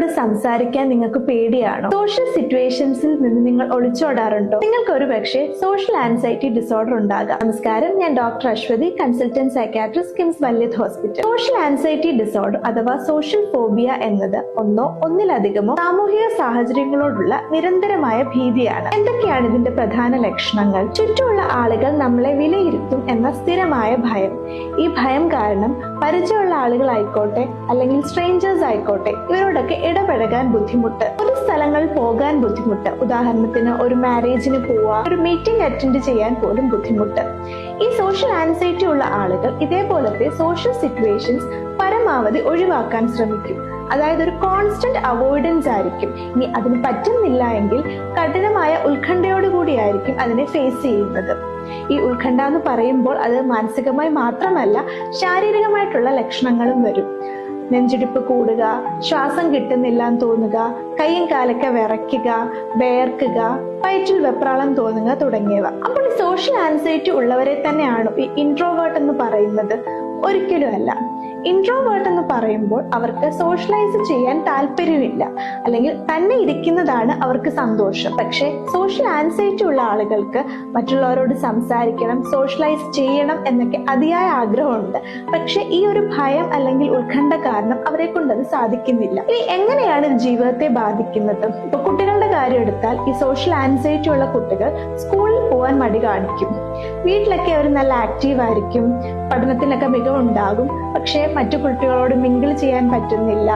മറ്റുള്ളവരോട് സംസാരിക്കാൻ നിങ്ങൾക്ക് പേടിയാണോ? സോഷ്യൽ സിറ്റുവേഷൻസിൽ നിന്ന് നിങ്ങൾ ഒളിച്ചോടാറുണ്ടോ? നിങ്ങൾക്ക് ഒരു പക്ഷേ സോഷ്യൽ ആൻസൈറ്റി ഡിസോർഡർ ഉണ്ടാകാം. നമസ്കാരം, ഞാൻ doctor Aswathy, consultant psychiatrist, KIMS Valiyath hospital. Social anxiety disorder അഥവാ സോഷ്യൽ ഫോബിയ എന്നത് ഒന്നോ ഒന്നിലധികമോ സാമൂഹിക സാഹചര്യങ്ങളോടുള്ള നിരന്തരമായ ഭീതിയാണ്. എന്തൊക്കെയാണ് ഇതിന്റെ പ്രധാന ലക്ഷണങ്ങൾ? ചുറ്റുമുള്ള ആളുകൾ നമ്മളെ വിലയിരുത്തും എന്ന സ്ഥിരമായ ഭയം. ഈ ഭയം കാരണം പരിചയമുള്ള ആളുകളായിക്കോട്ടെ അല്ലെങ്കിൽ സ്ട്രേഞ്ചേഴ്സ് ആയിക്കോട്ടെ, ഇവരോടൊക്കെ ഇടപഴകാൻ ബുദ്ധിമുട്ട്, പൊതു സ്ഥലങ്ങളിൽ പോകാൻ ബുദ്ധിമുട്ട്, ഉദാഹരണത്തിന് ഒരു മാരേജിന് പോവുക, ഒരു മീറ്റിംഗ് അറ്റൻഡ് ചെയ്യാൻ പോലും ബുദ്ധിമുട്ട്. ഈ സോഷ്യൽ ആൻസൈറ്റി ഉള്ള ആളുകൾ ഇതേപോലത്തെ സോഷ്യൽ സിറ്റുവേഷൻസ് പരമാവധി ഒഴിവാക്കാൻ ശ്രമിക്കും. അതായത് ഒരു കോൺസ്റ്റന്റ് അവോയ്ഡൻസ് ആയിരിക്കും. ഇനി അതിന് പറ്റുന്നില്ല എങ്കിൽ കഠിനമായ ഉത്കണ്ഠയോടുകൂടിയായിരിക്കും അതിനെ ഫേസ് ചെയ്യുന്നത്. ഈ ഉത്കണ്ഠ എന്ന് പറയുമ്പോൾ അത് മാനസികമായി മാത്രമല്ല ശാരീരികമായിട്ടുള്ള ലക്ഷണങ്ങളും വരും. നെഞ്ചിടിപ്പ് കൂടുക, ശ്വാസം കിട്ടുന്നില്ല എന്ന് തോന്നുക, കൈയും കാലൊക്കെ വിറയ്ക്കുക, വേർക്കുക, വയറ്റിൽ വെപ്രാളം തോന്നുക തുടങ്ങിയവ. അപ്പോൾ ഈ സോഷ്യൽ ആൻസൈറ്റി ഉള്ളവരെ തന്നെയാണോ ഈ ഇൻട്രോവേർട്ട് എന്ന് പറയുന്നത്? ഒരിക്കലും അല്ല. ഇൻട്രോവേർട്ട് എന്ന് പറയുമ്പോൾ അവർക്ക് സോഷ്യലൈസ് ചെയ്യാൻ താല്പര്യമില്ല, അല്ലെങ്കിൽ തന്നെ ഇരിക്കുന്നതാണ് അവർക്ക് സന്തോഷം. പക്ഷെ സോഷ്യൽ ആൻസൈറ്റി ഉള്ള ആളുകൾക്ക് മറ്റുള്ളവരോട് സംസാരിക്കണം, സോഷ്യലൈസ് ചെയ്യണം എന്നൊക്കെ അതിയായ ആഗ്രഹമുണ്ട്. പക്ഷെ ഈ ഒരു ഭയം അല്ലെങ്കിൽ ഉത്കണ്ഠ കാരണം അവരെ കൊണ്ടത് സാധിക്കുന്നില്ല. ഇനി എങ്ങനെയാണ് ഇത് ജീവിതത്തെ ബാധിക്കുന്നത്? ഇപ്പൊ കുട്ടികളുടെ കാര്യം എടുത്താൽ, ഈ സോഷ്യൽ ആൻസൈറ്റി ഉള്ള കുട്ടികൾ സ്കൂളിൽ പോകാൻ മടി കാണിക്കും. വീട്ടിലൊക്കെ അവർ നല്ല ആക്റ്റീവ് ആയിരിക്കും, പഠനത്തിലൊക്കെ മികവുണ്ടാകും. പക്ഷെ മറ്റു കുട്ടികളോട് മിങ്കിൾ ചെയ്യാൻ പറ്റുന്നില്ല,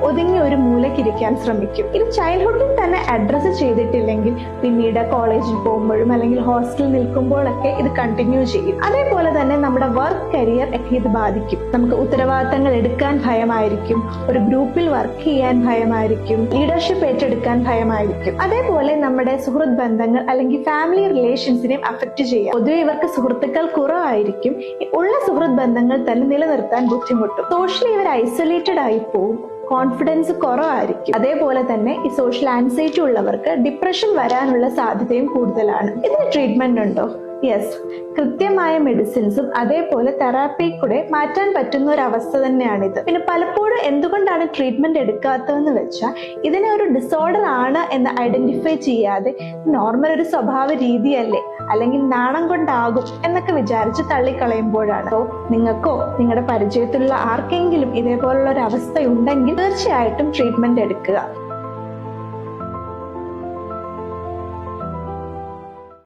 ഒതുങ്ങി ഒരു മൂലക്കിരിക്കാൻ ശ്രമിക്കും. ഇത് ചൈൽഡ്ഹുഡിൽ തന്നെ അഡ്രസ്സ് ചെയ്തിട്ടില്ലെങ്കിൽ പിന്നീട് കോളേജിൽ പോകുമ്പോഴും അല്ലെങ്കിൽ ഹോസ്റ്റലിൽ നിൽക്കുമ്പോഴൊക്കെ ഇത് കണ്ടിന്യൂ ചെയ്യും. അതേപോലെ തന്നെ നമ്മുടെ വർക്ക് കരിയർ ഒക്കെ ഇത് ബാധിക്കും. നമുക്ക് ഉത്തരവാദിത്തങ്ങൾ എടുക്കാൻ ഭയമായിരിക്കും, ഒരു ഗ്രൂപ്പിൽ വർക്ക് ചെയ്യാൻ ഭയമായിരിക്കും, ലീഡർഷിപ്പ് ഏറ്റെടുക്കാൻ ഭയമായിരിക്കും. അതേപോലെ നമ്മുടെ സുഹൃത്ത് ബന്ധങ്ങൾ അല്ലെങ്കിൽ ഫാമിലി റിലേഷൻസിനെയും അഫക്റ്റ് ചെയ്യാം. പൊതുവെ ഇവർക്ക് സുഹൃത്തുക്കൾ കുറവായിരിക്കും. ഉള്ള സുഹൃത്ത് ബന്ധങ്ങൾ തന്നെ നിലനിർത്താൻ ബുദ്ധിമുട്ടും. സോഷ്യലി ഇവർ ഐസൊലേറ്റഡ് ആയി പോകും, കോൺഫിഡൻസ് കുറവായിരിക്കും. അതേപോലെ തന്നെ ഈ സോഷ്യൽ ആൻസൈറ്റി ഉള്ളവർക്ക് ഡിപ്രഷൻ വരാനുള്ള സാധ്യതയും കൂടുതലാണ്. ഇതിന് ട്രീറ്റ്മെന്റ് ഉണ്ടോ? യെസ്, കൃത്യമായ മെഡിസിൻസും അതേപോലെ തെറാപ്പി കൂടെ മാറ്റാൻ പറ്റുന്ന ഒരു അവസ്ഥ തന്നെയാണിത്. പിന്നെ പലപ്പോഴും എന്തുകൊണ്ടാണ് ട്രീറ്റ്മെന്റ് എടുക്കാത്തതെന്ന് വെച്ചാൽ, ഇതിനെ ഒരു ഡിസോർഡർ ആണ് എന്ന് ഐഡന്റിഫൈ ചെയ്യാതെ നോർമൽ ഒരു സ്വഭാവ രീതിയല്ലേ, അല്ലെങ്കിൽ നാണം കൊണ്ടാകും എന്നൊക്കെ വിചാരിച്ച് തള്ളിക്കളയുമ്പോഴാണ്. സോ നിങ്ങൾക്കോ നിങ്ങളുടെ പരിചയത്തിലുള്ള ആർക്കെങ്കിലും ഇതേപോലുള്ള ഒരു അവസ്ഥ ഉണ്ടെങ്കിൽ തീർച്ചയായിട്ടും ട്രീറ്റ്മെന്റ് എടുക്കുക.